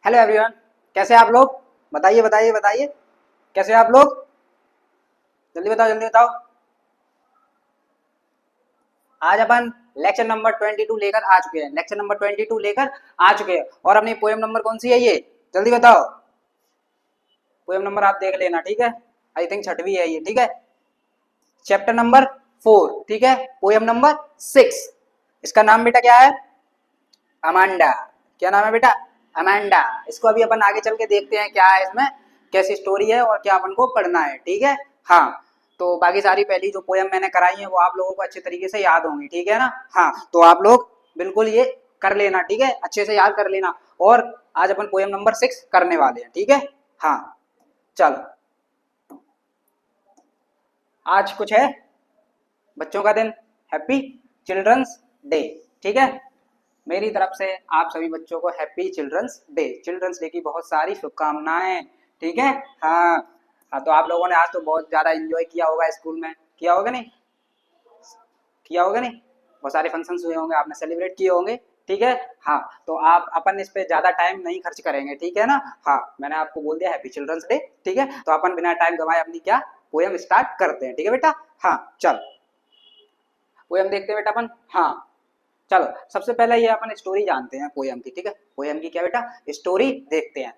Hello everyone, कैसे हैं आप लोग? बताइए बताइए बताइए, कैसे हैं आप लोग? जल्दी बताओ जल्दी बताओ। आज अपन लेक्चर नंबर 22 लेकर आ चुके हैं। लेक्चर नंबर 22 लेकर आ चुके हैं और अपनी पोएम नंबर कौन सी है ये? जल्दी बताओ। पोएम नंबर आप देख लेना, ठीक है। आई थिंक छठवीं है ये, ठीक है। चैप्टर नंबर 4, ठीक है। Poem number 6। इसका नाम बेटा क्या है? अमांडा। क्या नाम है बेटा? अमांडा। इसको अभी अपन आगे चल के देखते हैं क्या है इसमें, कैसी स्टोरी है और क्या अपन को पढ़ना है, ठीक है। हाँ, तो बाकी सारी पहली जो पोयम मैंने कराई है वो आप लोगों को अच्छे तरीके से याद होंगी, ठीक है ना। हाँ, तो आप लोग बिल्कुल ये कर लेना, ठीक है, अच्छे से याद कर लेना। और आज अपन पोयम नंबर 6 करने वाले हैं, ठीक है। हाँ, चलो। आज कुछ है, बच्चों का दिन, हैप्पी चिल्ड्रंस डे, ठीक है। मेरी तरफ से आप सभी बच्चों को happy children's day. Children's day की बहुत सारी शुभकामनाएं, ठीक है। हाँ हाँ, तो आप लोगों ने आज तो बहुत ज्यादा एंजॉय किया होगा स्कूल में, किया होगा नहीं? किया होगा नहीं? बहुत सारे फंक्शंस हुए होंगे, आपने सेलिब्रेट किए होंगे, ठीक है। हाँ, तो आप अपन इस पे ज्यादा टाइम नहीं खर्च करेंगे, ठीक है ना। हाँ, मैंने आपको बोल दिया हैप्पी चिल्ड्रंस डे, ठीक है। तो अपन बिना टाइम गवाए अपनी क्या पोएम स्टार्ट करते हैं, ठीक है बेटा। हाँ, चल पोएम देखते हैं बेटा अपन। हाँ, चलो सबसे पहले ये अपन स्टोरी जानते हैं पोयम की, ठीक है। पोयम की क्या बेटा? स्टोरी देखते हैं।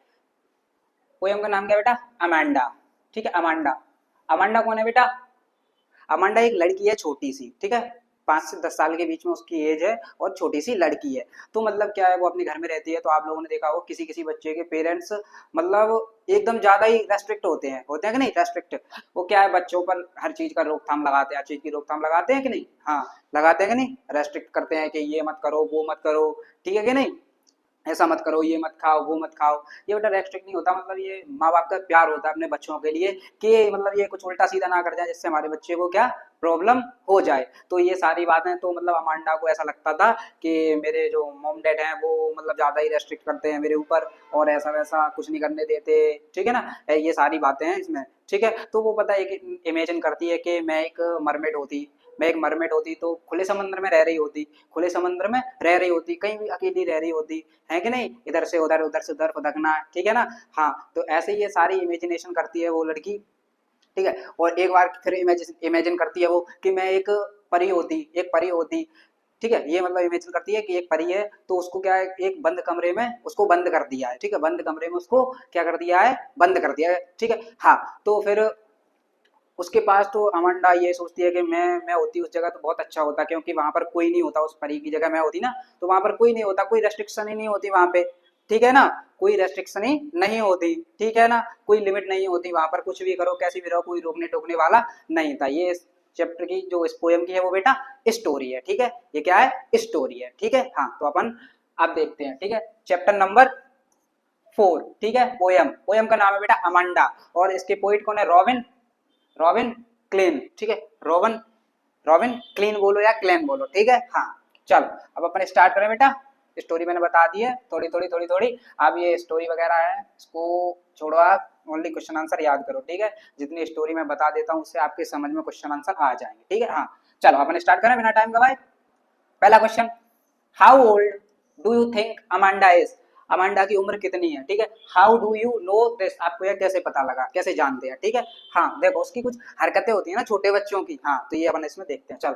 पोयम का नाम क्या बेटा? अमांडा, ठीक है। अमांडा। अमांडा कौन है बेटा? अमांडा एक लड़की है छोटी सी, ठीक है। 5 से 10 साल के बीच में उसकी एज है और छोटी सी लड़की है। तो मतलब क्या है, वो अपने घर में रहती है। तो आप लोगों ने देखा होगा किसी किसी बच्चे के पेरेंट्स मतलब एकदम ज्यादा ही रेस्ट्रिक्ट होते हैं कि नहीं? रेस्ट्रिक्ट, वो क्या है, बच्चों पर हर चीज का रोकथाम लगाते हैं, हर चीज की रोकथाम लगाते हैं कि नहीं? हाँ, लगाते हैं कि नहीं? रेस्ट्रिक्ट करते हैं कि ये मत करो, वो मत करो, ठीक है कि नहीं? ऐसा मत करो, ये मत खाओ, वो मत खाओ। ये बेटा रेस्ट्रिक्ट नहीं होता, मतलब ये माँ बाप का प्यार होता है अपने बच्चों के लिए कि मतलब ये कुछ उल्टा सीधा ना कर जाए जिससे हमारे बच्चे को क्या प्रॉब्लम हो जाए। तो ये सारी बातें, तो मतलब अमांडा को ऐसा लगता था कि मेरे जो मॉम डैड हैं वो मतलब ज्यादा ही रेस्ट्रिक्ट करते हैं मेरे ऊपर और ऐसा वैसा कुछ नहीं करने देते, ठीक है ना। ये सारी बातें हैं इसमें, ठीक है। तो वो पता है कि इमेजिन करती है कि मैं एक मरमेड होती तो खुले समंदर में रह रही होती, खुले समंदर में रह रही होती, कहीं भी अकेली रह रही होती, है कि नहीं? इधर से उधर, उधर से उधर फदकना, ठीक है ना। हाँ, तो ऐसे ही ये सारी इमेजिनेशन करती है वो लड़की, ठीक है। और एक बार फिर इमेजिन करती है वो कि मैं एक परी होती, एक परी होती, ठीक है। ये मतलब इमेजिन करती है कि एक परी है, तो उसको क्या है, एक बंद कमरे में उसको बंद कर दिया है, ठीक है। बंद कमरे में उसको क्या कर दिया है? बंद कर दिया है, ठीक है। हाँ, तो फिर उसके पास तो अमांडा ये सोचती है कि मैं होती उस जगह तो बहुत अच्छा होता, क्योंकि वहां पर कोई नहीं होता, उस परी की जगह मैं होती ना तो वहां पर कोई नहीं होता, कोई रेस्ट्रिक्शन ही नहीं होती वहां पे, ठीक है ना। कोई रेस्ट्रिक्शन ही नहीं होती, ठीक है ना। कोई लिमिट नहीं होती वहां पर, कुछ भी करो कैसे भी रहो, कोई रोकने टोकने वाला नहीं था। ये इस चैप्टर की जो इस पोएम की है वो बेटा स्टोरी है, ठीक है। ये क्या है? स्टोरी है, ठीक है। हाँ, तो अपन अब देखते हैं, ठीक है। चैप्टर नंबर 4, ठीक है। पोएम, पोएम का नाम है बेटा अमांडा और इसके पोइट कौन है? रॉबिन, रॉबिन क्लीन, ठीक है। रॉबिन, रॉबिन क्लीन बोलो या क्लेन बोलो, ठीक है। हाँ, चलो अब अपन स्टार्ट करें बेटा। स्टोरी मैंने बता दी है थोड़ी थोड़ी थोड़ी थोड़ी। अब ये स्टोरी वगैरह है, इसको छोड़ो, आप ओनली क्वेश्चन आंसर याद करो, ठीक है। जितनी स्टोरी मैं बता देता हूँ उससे आपके समझ में क्वेश्चन आंसर आ जाएंगे, ठीक है। हाँ, चलो अपन स्टार्ट करें बिना टाइम गवाए। पहला question, how old do you think Amanda is? Amanda की उम्र कितनी है, ठीक है। How do you know this? आपको यह कैसे पता लगा, कैसे जानते हैं, ठीक है। हाँ, देखो उसकी कुछ हरकतें होती है ना छोटे बच्चों की, हाँ, तो ये अपन इसमें देखते हैं। चलो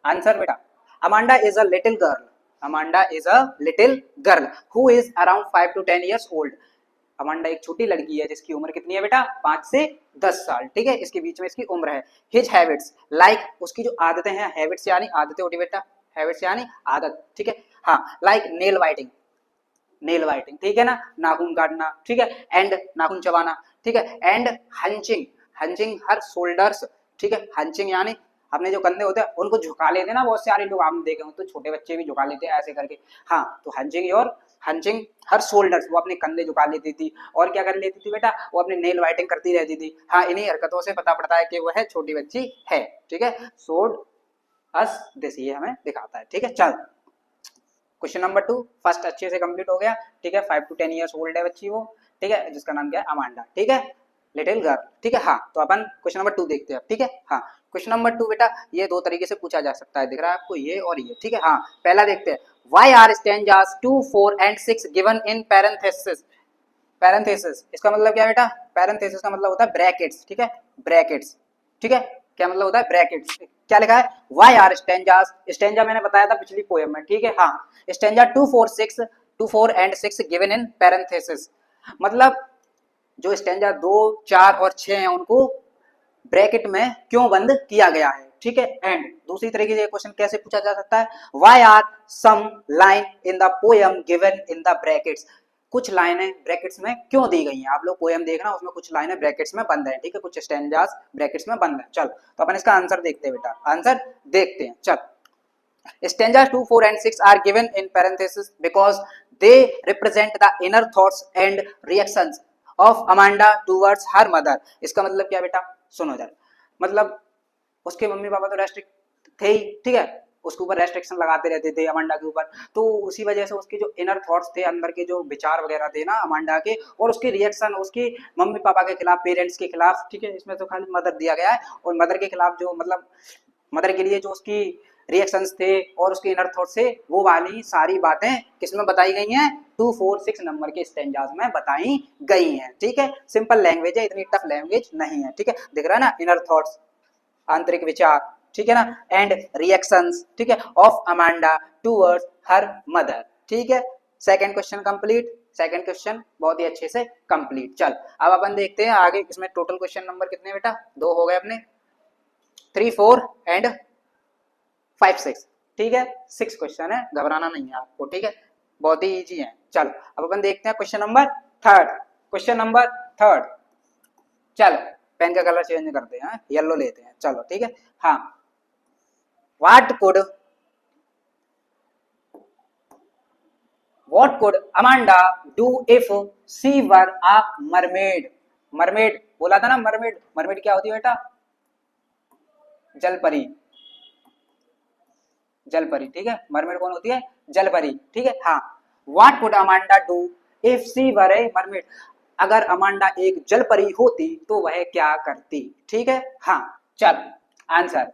आंसर बेटा, Amanda is a little girl, Amanda is a little girl who is around 5 to 10 years old. Amanda एक छोटी लड़की है जिसकी उम्र कितनी है बेटा? 5 से 10 साल, ठीक है। इसके बीच में इसकी उम्र है। हिज हैबिट्स लाइक, उसकी जो आदतें हैं, हैबिट्स यानी आदतें होती बेटा, हैबिट्स यानी आदत, ठीक है। हाँ, लाइक नेल वाइटिंग, नेल वाइटिंग, ठीक है ना, नाखून काटना, ठीक है। एंड नाखून चबाना, ठीक है। एंड हंचिंग, हंचिंग हर शोल्डर्स, ठीक है। हंचिंग यानी अपने जो कंधे होते हैं उनको झुका लेते हैं ना, बहुत सारे लोग आपने देखे हो, तो छोटे बच्चे भी झुका लेते हैं ऐसे करके। हाँ, तो हंचिंग और हंचिंग हर शोल्डर्स, वो अपने कंधे झुका लेती थी और क्या कर लेती थी बेटा? वो अपने नेल वाइटिंग करती रहती थी। हाँ, इन्हीं हरकतों से पता पड़ता है कि वह छोटी बच्ची है, ठीक है। शोड अस दिस, ये हमें दिखाता है, ठीक है। चल क्वेश्चन नंबर 2 फर्स्ट अच्छे से कंप्लीट हो गया, ठीक है। 5 to 10 years ओल्ड है बच्ची वो, ठीक है, जिसका नाम क्या है? अमांडा, ठीक है, लिटिल गर्ल, ठीक है। हाँ, तो अपन क्वेश्चन नंबर 2 देखते हैं, ठीक है। हाँ, क्वेश्चन नंबर 2 बेटा ये दो तरीके से पूछा जा सकता है, दिख रहा है आपको, ये और ये, ठीक है। हाँ, पहला देखते हैं, why are stanzas 2, 4 and 6 given in parenthesis? Parenthesis, इसका मतलब क्या बेटा, पैरेंथेसिस का मतलब होता है ब्रैकेट्स, ठीक है, ब्रैकेट्स, ठीक है, क्या मतलब होता है ब्रैकेट्स। क्या लिखा है, वाई आर स्टेंजास, स्टेंजा मैंने बताया था पिछली पोएम में, ठीक है, हाँ, stanza 2 4 6 2 4 and 6 given in parenthesis, मतलब जो स्टेंजा 2 4 और 6 हैं उनको ब्रैकेट में क्यों बंद किया गया है, ठीक है। एंड दूसरी तरीके से क्वेश्चन कैसे पूछा जा सकता है, why are some line in the poem given in the brackets, कुछ लाइनें ब्रैकेट्स में क्यों दी गई हैं, आप लोग पोएम देखना उसमें कुछ लाइनें ब्रैकेट्स में बंद है, ठीक है, कुछ स्टैंजास ब्रैकेट्स में बंद है। चल तो अपन इसका आंसर देखते हैं बेटा, आंसर देखते हैं। चल stanzas 2 4 and 6 are given in parentheses because they represent the inner thoughts and reactions of Amanda towards her mother, इसका मतलब क्या बेटा, सुनो जरा, मतलब उसके मम्मी पापा तो रेस्ट्रिक्ट थे ही, ठीक है, उसके ऊपर रेस्ट्रिक्शन लगाते रहते थे अमांडा के ऊपर, तो उसी वजह से उसके जो इनर थॉट्स थे, अंदर के जो विचार वगैरह थे ना अमांडा के, और उसके रिएक्शन उसके मम्मी पापा के खिलाफ, पेरेंट्स के खिलाफ, ठीक है, इसमें तो खाली मदर दिया गया है, और मदर के खिलाफ जो मतलब मदर के लिए जो उसकी रिएक्शंस थे और उसके इनर थॉट से, वो वाली सारी बातें किसमें बताई गई हैं, 2 4 6 नंबर के स्टेंजास में बताई गई हैं, ठीक है, सिंपल लैंग्वेज है, इतनी टफ लैंग्वेज नहीं है, ठीक है, दिख रहा है ना, इनर थॉट्स आंतरिक विचार, ठीक है ना, एंड रिएक्शंस, ठीक है, of Amanda towards her mother, ठीक है। Second question complete, second question बहुत ही अच्छे से कंप्लीट। चल अब अपन देखते हैं आगे, इसमें टोटल क्वेश्चन नंबर कितने बेटा, 2 हो गए अपने, 3 4 एंड 5 6, ठीक है, 6 क्वेश्चन है, घबराना नहीं है आपको, ठीक है, बहुत ही इजी है। चलो अब अपन देखते हैं question number third, question number third, चलो पेन का कलर चेंज करते हैं, येलो लेते हैं, चलो ठीक है, हाँ, what could Amanda do if she were a mermaid, mermaid बोला था ना, मरमेड, मरमेड क्या होती है बेटा, जलपरी, जलपरी, ठीक है, मरमेड कौन होती है, जलपरी, ठीक है, हाँ, what could Amanda do if she were A mermaid, अगर अमांडा एक जलपरी होती तो वह क्या करती, ठीक है, हाँ, चल answer,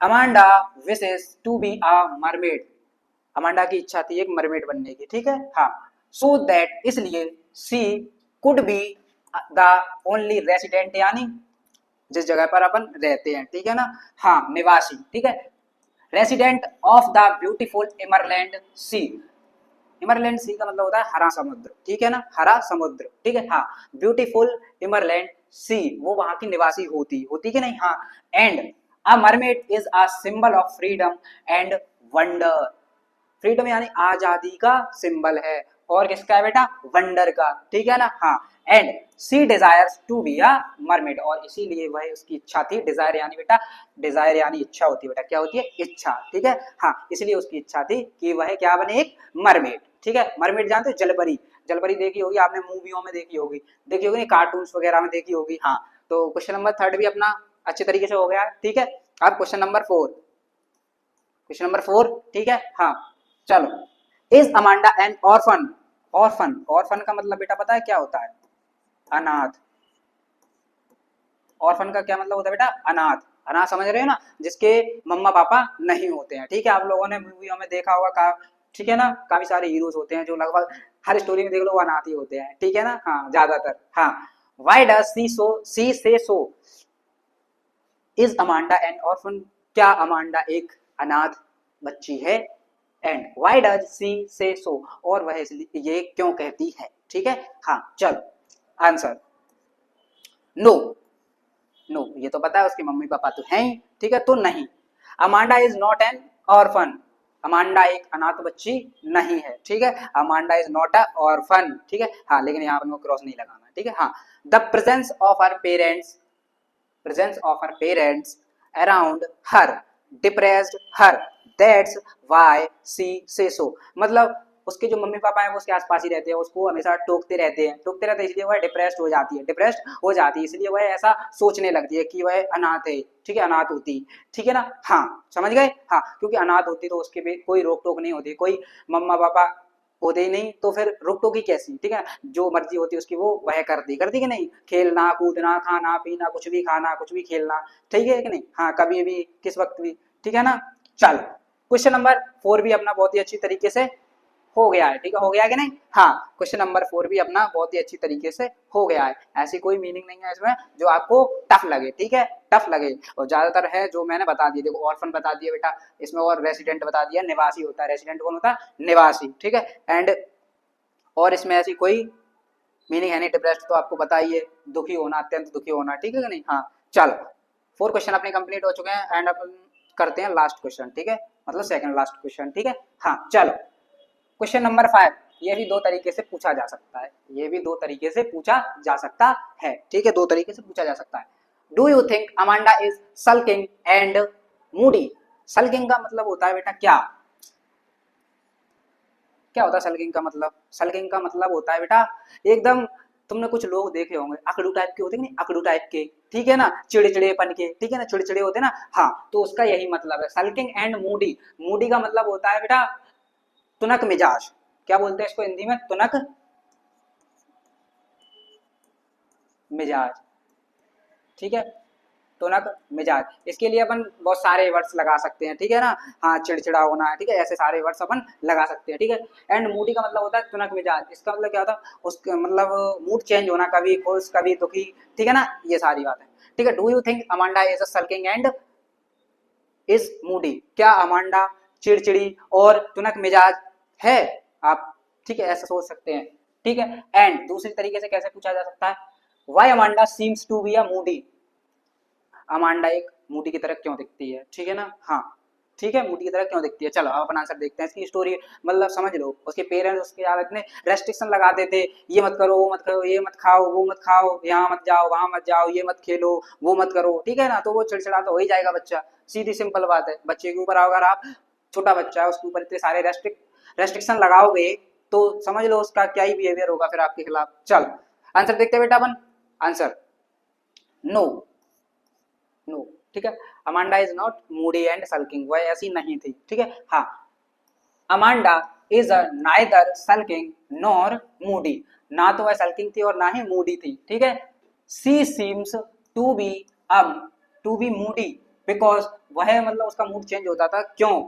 Amanda wishes to be a mermaid, Amanda की इच्छा थी एक मरमेड बनने की, ठीक है, हाँ, सो दैट, इसलिए, she could be the only resident, यानी जिस जगह पर अपन रहते हैं, ठीक है ना, हाँ, निवासी, ठीक है, रेसिडेंट ऑफ द ब्यूटीफुल इमरलैंड सी, इमरलैंड सी का मतलब होता है हरा समुद्र, ठीक है ना, हरा समुद्र, ठीक है, हाँ, ब्यूटीफुल इमरलैंड सी, वो वहां की निवासी होती होती कि नहीं, हाँ, and a mermaid is a symbol of freedom and wonder, freedom यानी आजादी का सिंबल है, और किसका है बेटा, वंडर का, ठीक है ना, हाँ, and she desires to be a mermaid, और इसीलिए वह उसकी इच्छा थी, डिजायर यानी बेटा, डिजायर यानी इच्छा होती है बेटा, क्या होती है, इच्छा, ठीक है, हाँ, इसलिए उसकी इच्छा थी कि वह क्या बने, एक मरमेड, ठीक है, मरमेड जानते हो, जलपरी, जलपरी देखी होगी आपने, मूवियों में देखी होगी, कार्टून्स वगैरह में देखी होगी, हाँ, तो क्वेश्चन नंबर थर्ड भी अपना अच्छे तरीके से हो गया, ठीक है। अब क्वेश्चन नंबर 4, क्वेश्चन नंबर 4, ठीक है, हाँ, चलो, is Amanda N orphan, orphan, orphan का मतलब बेटा पता है क्या होता है, अनाथ, ऑर्फन का क्या मतलब होता है बेटा, अनाथ, अनाथ समझ रहे हो ना, जिसके मम्मा पापा नहीं होते हैं, ठीक है, आप लोगों ने मूवियों में देखा होगा, ठीक है ना, काफी सारे हीरोज होते हैं जो लगभग हर स्टोरी में देख लो अनाथ ही होते हैं, ठीक है ना, हाँ, ज्यादातर, हाँ, व्हाई डज सी से सो, इज अमांडा एन ऑर्फन, क्या अमांडा एक अनाथ बच्ची है, एंड व्हाई डज सी से सो, और वह ये क्यों कहती है, ठीक है, हाँ, चल आंसर, नो, नो, ये तो पता है उसके मम्मी पापा तो हैं ही, ठीक है, तो नहीं, Amanda is not an orphan, Amanda एक अनाथ बच्ची नहीं है, ठीक है, Amanda is not a orphan, ठीक है, हाँ, लेकिन यहाँ पर क्रॉस नहीं लगाना, ठीक है, हाँ, the presence of her parents, presence of her parents around her depressed her, that's why she say so, मतलब उसके जो मम्मी पापा हैं वो उसके आसपास ही रहते हैं, उसको हमेशा टोकते रहते हैं, इसलिए वह डिप्रेस्ड हो जाती है, डिप्रेस्ड हो जाती है, इसलिए वह ऐसा सोचने लगती है कि वह अनाथ है, ठीक है, अनाथ होती, ठीक है ना, हाँ, समझ गए, हाँ, क्योंकि अनाथ होती तो उसके भी कोई रोक टोक नहीं होती, कोई मम्मा पापा होते ही नहीं तो फिर रोक टोकी कैसी, ठीक है, जो मर्जी होती उसकी वो वह करती कि नहीं, खेलना कूदना खाना पीना कुछ भी खाना कुछ भी खेलना, ठीक है कि नहीं, हाँ, कभी भी किस वक्त भी, ठीक है ना। चल क्वेश्चन नंबर 4 भी अपना बहुत ही अच्छी तरीके से हो गया है, ठीक है, हो गया कि नहीं। हाँ, क्वेश्चन नंबर 4 भी अपना बहुत ही अच्छी तरीके से हो गया है। ऐसी कोई मीनिंग नहीं है इसमें जो आपको टफ लगे, ठीक है, टफ लगे। और ज्यादातर है जो मैंने बता दिया, देखो ऑर्फन बता दिया बेटा इसमें, और रेसिडेंट बता दिया, निवासी होता है, रेसिडेंट कौन होता है, निवासी, ठीक है। एंड और इसमें ऐसी कोई मीनिंग है नहीं। डिप्रेस्ड तो आपको पता ही है, दुखी होना, अत्यंत दुखी होना, ठीक है कि नहीं। हाँ चलो, 4 क्वेश्चन अपने कंप्लीट हो चुके हैं एंड अपन करते हैं लास्ट क्वेश्चन, ठीक है, मतलब सेकंड लास्ट क्वेश्चन, ठीक है। हाँ चलो, क्वेश्चन नंबर 5, ये भी 2 तरीके से पूछा जा सकता है, ये भी 2 तरीके से पूछा जा सकता है, ठीक है, 2 तरीके से पूछा जा सकता है। Do you think Amanda is sulking and Moody. Sulking का मतलब होता है बेटा क्या, क्या होता है सल्किंग का मतलब, सल्किंग का मतलब होता है बेटा एकदम, तुमने कुछ लोग देखे होंगे अकड़ू टाइप के होते हैं, नहीं अकड़ू टाइप के, ठीक है ना, चिड़चिड़ेपन के, ठीक है ना, चिड़चिड़े होते हैं ना, हाँ, तो उसका यही मतलब है सल्किंग एंड मूडी। मूडी का मतलब होता है बेटा तुनक मिजाज, क्या बोलते हैं इसको हिंदी में, तुनक मिजाज, ठीक है, तुनक मिजाज। इसके लिए अपन बहुत सारे वर्ड्स लगा सकते हैं, ठीक है ना, हाँ, चिड़चिड़ा होना है, ठीक है, ऐसे सारे वर्ड्स अपन लगा सकते हैं, ठीक है। एंड मूडी का मतलब होता है तुनक मिजाज, इसका मतलब क्या होता है, उसका मतलब मूड चेंज होना, कभी खुश कभी दुखी, ठीक है ना, ये सारी बात है, ठीक है। Do you think Amanda is a sulking and is Moody, क्या अमांडा चिड़चिड़ी और तुनक मिजाज है, आप ठीक है ऐसा सोच सकते हैं, ठीक है। एंड दूसरी तरीके से कैसे पूछा जा सकता है, why Amanda seems to be a moody, Amanda एक मूडी की तरह क्यों दिखती है, ठीक है ना, हाँ, ठीक है, मूडी की तरह क्यों दिखती है। चलो अब अपन आंसर देखते हैं इसकी स्टोरी, मतलब समझ लो, उसके पेरेंट्स उसके यार इतने रेस्ट्रिक्शन लगाते थे, ये मत करो वो मत करो, ये मत खाओ वो मत खाओ, यहाँ मत जाओ वहां मत जाओ, ये मत खेलो वो मत करो, ठीक है ना, तो वो चिड़चिड़ा तो हो ही जाएगा बच्चा, सीधी सिंपल बात है। बच्चे के ऊपर अगर आप, छोटा बच्चा है उसके ऊपर इतने सारे रेस्ट्रिक्शन लगाओगे तो समझ लो उसका क्या ही बिहेवियर होगा फिर आपके खिलाफ। चल आंसर देखते हैं बेटा अपन, आंसर नो, नो, ठीक है, Amanda is not Moody and sulking, वह ऐसी नहीं थी, ठीक है। हाँ, Amanda is neither sulking nor Moody, ना तो वह सल्किंग थी और ना ही मूडी थी, ठीक है। She seems to be to be moody because, वह मतलब उसका मूड चेंज होता था, क्यों,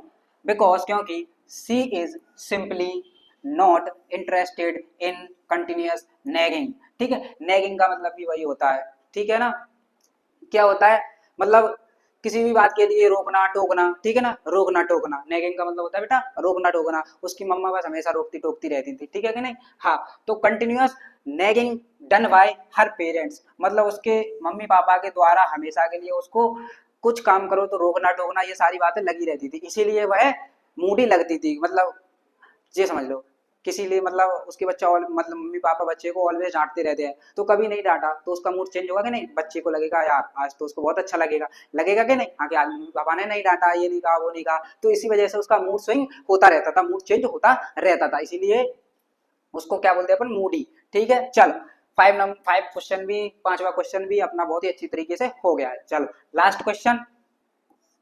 बिकॉज क्योंकि she is simply not interested in continuous nagging, ठीक है, नेगिंग का मतलब भी वही होता है, ठीक है ना, क्या होता है, मतलब किसी भी बात के लिए रोकना टोकना, ठीक है ना, रोकना टोकना, नेगिंग का मतलब होता है बेटा रोकना टोकना। उसकी मम्मा बस हमेशा रोकती टोकती रहती थी, ठीक है कि नहीं। हाँ, तो continuous nagging done by her parents, मतलब उसके मम्मी पापा के द्वारा हमेशा के लिए उसको कुछ काम करो तो रोकना टोकना ये सारी बातें लगी रहती थी, इसीलिए वह मूडी लगती थी, मतलब ये समझ लो, किसी लिए मतलब उसके बच्चा मतलब मम्मी पापा बच्चे को ऑलवेज डांटते रहते हैं, तो कभी नहीं डांटा तो उसका मूड चेंज होगा कि नहीं, बच्चे को लगेगा यार आज तो उसको बहुत अच्छा लगेगा, लगेगा कि नहीं, हाँ कि आज मम्मी पापा ने नहीं डांटा, ये नहीं कहा वो नहीं कहा, तो इसी वजह से उसका मूड स्विंग होता रहता था, मूड चेंज होता रहता था, इसीलिए उसको क्या बोलते हैं अपन, मूडी, ठीक है। चल 5 क्वेश्चन भी, 5वां क्वेश्चन भी अपना बहुत ही अच्छी तरीके से हो गया है। चलो लास्ट क्वेश्चन,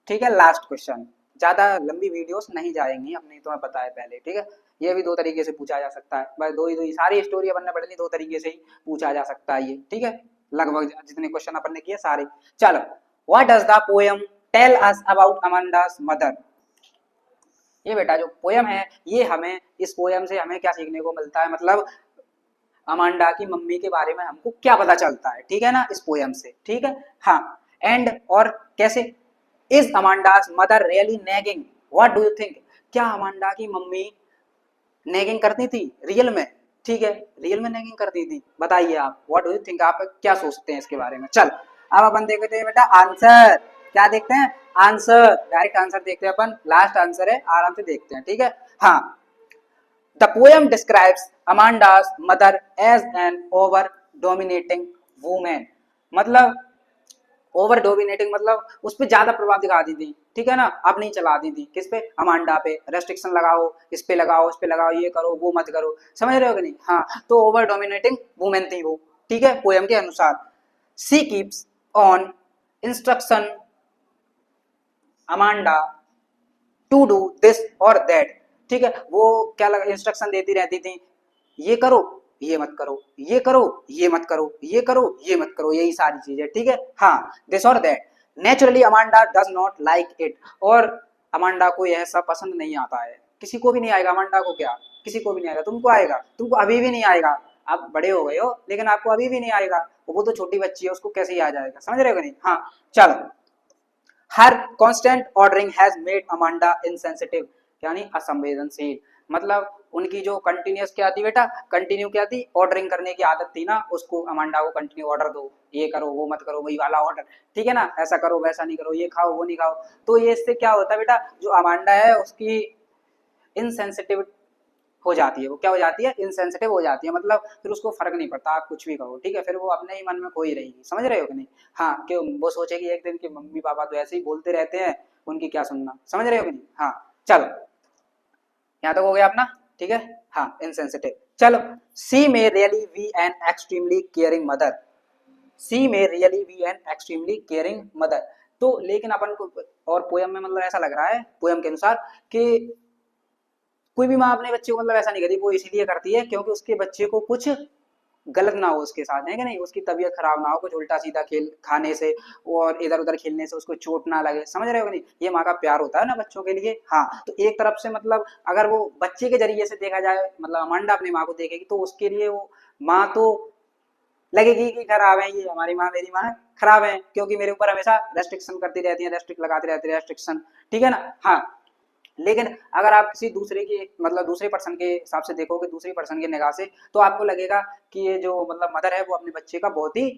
ठीक है, लास्ट क्वेश्चन, ज्यादा लंबी वीडियोस नहीं जाएंगी अपनी, तो मैं पता है पहले, ठीक है। ये भी 2 तरीके से पूछा जा सकता है, बस दो ही सारी स्टोरी अपन ने पढ़ ली, 2 तरीके से ही पूछा जा सकता है ये, ठीक है, लगभग जितने क्वेश्चन अपन ने किए सारे। चलो, what does the poem tell us about Amanda's mother, ये बेटा जो पोएम है ये हमें, इस पोएम से हमें क्या सीखने को मिलता है, मतलब अमांडा की मम्मी के बारे में हमको क्या पता चलता है, ठीक है ना, इस पोएम से, ठीक है। हाँ, एंड और कैसे, is Amanda's mother really nagging, what do you think, क्या अमांडा की मम्मी नेगिंग करती थी रियल में, ठीक है, रियल में नेगिंग करती थी, बताइए आप, व्हाट डू यू थिंक, आप क्या सोचते हैं इसके बारे में। चल अब अपन देखते हैं बेटा आंसर, क्या देखते हैं, आंसर, डायरेक्ट आंसर देखते हैं अपन, लास्ट आंसर है, आराम से देखते हैं, ठीक है। हाँ, the poem describes Amanda's mother as an over dominating woman, मतलब ओवर डोमिनेटिंग मतलब उस पर ज्यादा प्रभाव दिखाती थी, ठीक है ना, अपनी चलाती थी, किस पे, अमांडा पे, रेस्ट्रिक्शन लगाओ, इस पे लगाओ उस पे लगाओ, ये करो वो मत करो, समझ रहे हो कि नहीं। हाँ, तो ओवर डोमिनेटिंग वुमेन थी वो, ठीक है, पोएम के अनुसार। She keeps on instruction Amanda to do this और दैट, ठीक है, वो क्या लगा इंस्ट्रक्शन देती रहती थी, ये करो ये मत करो, ये करो ये मत करो, ये करो ये मत करो, यही सारी चीजें, ठीक है। हाँ, दिस और that, naturally Amanda does not like it, और अमांडा को यह सब पसंद नहीं आता है, किसी को भी नहीं आएगा अमांडा को, क्या किसी को भी नहीं आएगा, तुमको आएगा, तुमको अभी भी नहीं आएगा, आप बड़े हो गए हो लेकिन आपको अभी भी नहीं आएगा, वो तो छोटी बच्ची है उसको कैसे ही आ जाएगा, समझ रहे हो कि नहीं। हाँ चलो, her constant ordering has made Amanda insensitive, यानी असंवेदनशील, मतलब उनकी जो कंटिन्यूस क्या थी बेटा, कंटिन्यू क्या थी, ऑर्डरिंग करने की आदत थी ना, उसको अमांडा को कंटिन्यू ऑर्डर दो, ये करो वो मत करो, वही वाला ऑर्डर, ठीक है ना, ऐसा करो वैसा नहीं करो, ये खाओ वो नहीं खाओ, तो ये इससे क्या होता है बेटा, जो अमांडा है उसकी इनसेंसिटिव हो जाती है, वो क्या हो जाती है, इनसेंसिटिव हो जाती है, मतलब फिर उसको फर्क नहीं पड़ता आप कुछ भी कहो, ठीक है, फिर वो अपने ही मन में खोई रहेगी, समझ रहे हो कि नहीं। हाँ, क्यों वो सोचेगी एक दिन कि मम्मी पापा तो ऐसे ही बोलते रहते हैं, उनकी क्या सुनना, समझ रहे हो कि नहीं। हाँ चलो, यहाँ तक हो गया अपना, ठीक है। हाँ इनसेंसिटिव, चलो, she may really be an extremely caring mother, she may really be an extremely caring mother, तो लेकिन अपन को और पोयम में मतलब ऐसा लग रहा है, पोयम के अनुसार कि कोई भी माँ अपने बच्चे को मतलब ऐसा नहीं करती, वो इसीलिए करती है क्योंकि उसके बच्चे को कुछ गलत ना हो उसके साथ, है कि नहीं, उसकी तबीयत खराब ना हो, कुछ उल्टा सीधा खेल खाने से और इधर उधर खेलने से उसको चोट ना लगे, समझ रहे हो कि नहीं, ये माँ का प्यार होता है ना बच्चों के लिए। हाँ, तो एक तरफ से मतलब अगर वो बच्चे के जरिए से देखा जाए, मतलब अमांडा अपनी माँ को देखेगी तो उसके लिए वो माँ तो लगेगी कि खराब है, ये हमारी माँ मेरी माँ खराब है, क्योंकि मेरे ऊपर हमेशा रेस्ट्रिक्शन करती रहती है, रेस्ट्रिक्ट लगाती रहती है, रेस्ट्रिक्शन, ठीक है ना। हाँ, लेकिन अगर आप किसी दूसरे की मतलब दूसरे पर्सन के हिसाब से देखोगे, दूसरी पर्सन की निगाह से, तो आपको लगेगा कि ये जो मतलब मदर है वो अपने बच्चे का बहुत ही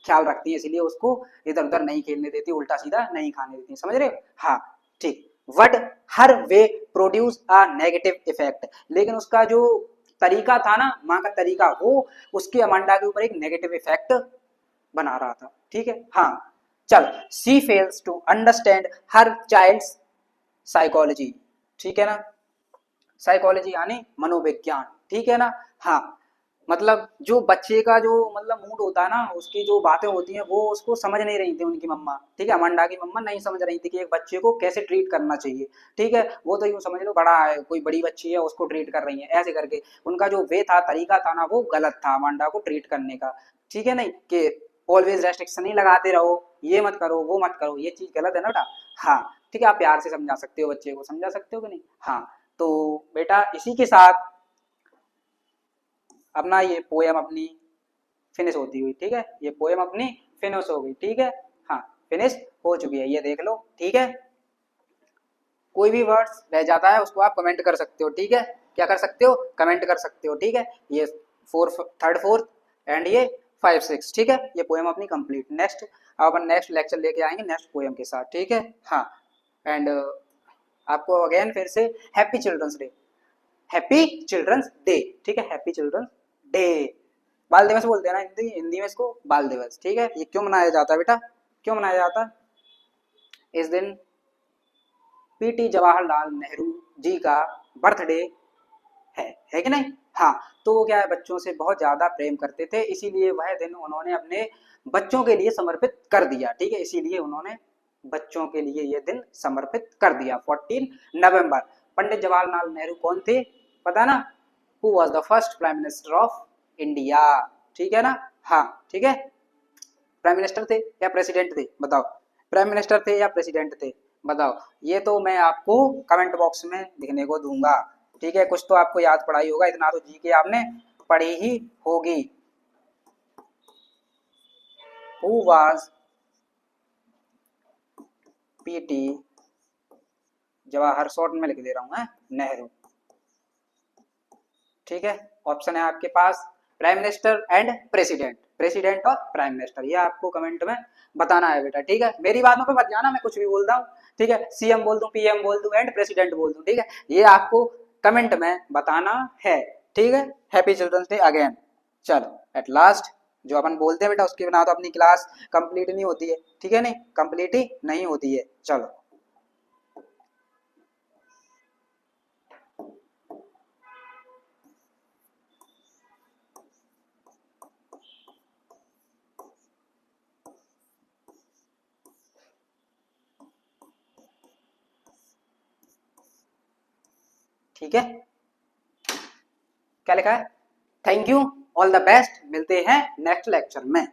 ख्याल रखती है, इसलिए उसको इधर उधर नहीं खेलने देती, उल्टा सीधा नहीं खाने देती, समझ रहे हो। हाँ ठीक, what her way produce a negative effect, लेकिन उसका जो तरीका था ना, माँ का तरीका, वो उसके अमांडा के ऊपर एक नेगेटिव इफेक्ट बना रहा था, ठीक है। हाँ चल, she fails to understand her child's psychology, ठीक है ना, साइकोलॉजी यानी मनोविज्ञान, ठीक है ना। हाँ, मतलब जो बच्चे का जो मतलब मूड होता है ना, उसकी जो बातें होती हैं वो उसको समझ नहीं रही थी उनकी मम्मा, ठीक है, अमांडा की मम्मा नहीं समझ रही थी कि एक बच्चे को कैसे ट्रीट करना चाहिए, ठीक है, वो तो यूँ समझ लो बड़ा है, कोई बड़ी बच्ची है उसको ट्रीट कर रही है ऐसे करके, उनका जो वे था, तरीका था ना, वो गलत था अमांडा को ट्रीट करने का, ठीक है, नहीं कि ऑलवेज रेस्ट्रिक्शन नहीं लगाते रहो, ये मत करो वो मत करो, ये चीज गलत है ना बेटा। हाँ ठीक है, आप प्यार से समझा सकते हो, बच्चे को समझा सकते हो कि नहीं। हाँ, तो बेटा इसी के साथ अपना ये पोयम अपनी फिनिश होती हुई, ठीक है, ये पोयम अपनी फिनिश हो गई, ठीक है। हाँ, फिनिश हो चुकी है, ये देख लो, ठीक है। कोई भी वर्ड्स रह जाता है उसको आप कमेंट कर सकते हो, ठीक है, क्या कर सकते हो, कमेंट कर सकते हो, ठीक है। ये थर्ड फोर्थ एंड ये 5 6, ठीक है, ये पोयम अपनी कंप्लीट। नेक्स्ट अब अपन नेक्स्ट लेक्चर लेके आएंगे नेक्स्ट पोयम के साथ, ठीक है। हाँ, एंड आपको अगेन फिर से happy children's day, happy children's day, ठीक है, हैप्पी चिल्ड्रंस डे, बाल दिवस बोलते हैं ना हिंदी हिंदी में इसको, बाल दिवस, ठीक है। ये क्यों मनाया जाता है बेटा, क्यों मनाया जाता है इस दिन, पीटी जवाहरलाल नेहरू जी का बर्थडे है कि नहीं। हाँ, तो वो क्या है, बच्चों से बहुत ज्यादा प्रेम करते थे, इसीलिए वह दिन उन्होंने अपने बच्चों के लिए समर्पित कर दिया, ठीक है, इसीलिए उन्होंने बच्चों के लिए ये दिन समर्पित कर दिया 14 नवंबर। पंडित जवाहरलाल नेहरू कौन थे, पता ना, who was the first prime minister of India, ठीक है ना। हाँ ठीक है, प्राइम मिनिस्टर थे या प्रेसिडेंट थे बताओ, प्राइम मिनिस्टर थे या प्रेसिडेंट थे बताओ, ये तो मैं आपको कमेंट बॉक्स में लिखने को दूंगा, ठीक है, कुछ तो आपको याद पड़ा ही होगा, इतना तो जी के आपने पढ़ी ही होगी। Who was PT Jawahar, short में लिख दे रहा हूं, है नेहरू, ठीक है। ऑप्शन है आपके पास prime minister and president, president और प्राइम मिनिस्टर, ये आपको कमेंट में बताना है बेटा, ठीक है, मेरी बातों पे मत जाना, मैं कुछ भी बोलता हूँ, ठीक है, सीएम बोल दूं, पीएम बोल दूं एंड प्रेसिडेंट बोल दूं, ठीक है, ये आपको कमेंट में बताना है, ठीक है। Happy children's day again. चलो एट लास्ट, जो अपन बोलते हैं बेटा उसके बिना तो अपनी क्लास कंप्लीट नहीं होती है, ठीक है, नहीं कंप्लीट ही नहीं होती है। चलो ठीक है, क्या लिखा है, thank you, all the best, मिलते हैं नेक्स्ट लेक्चर में।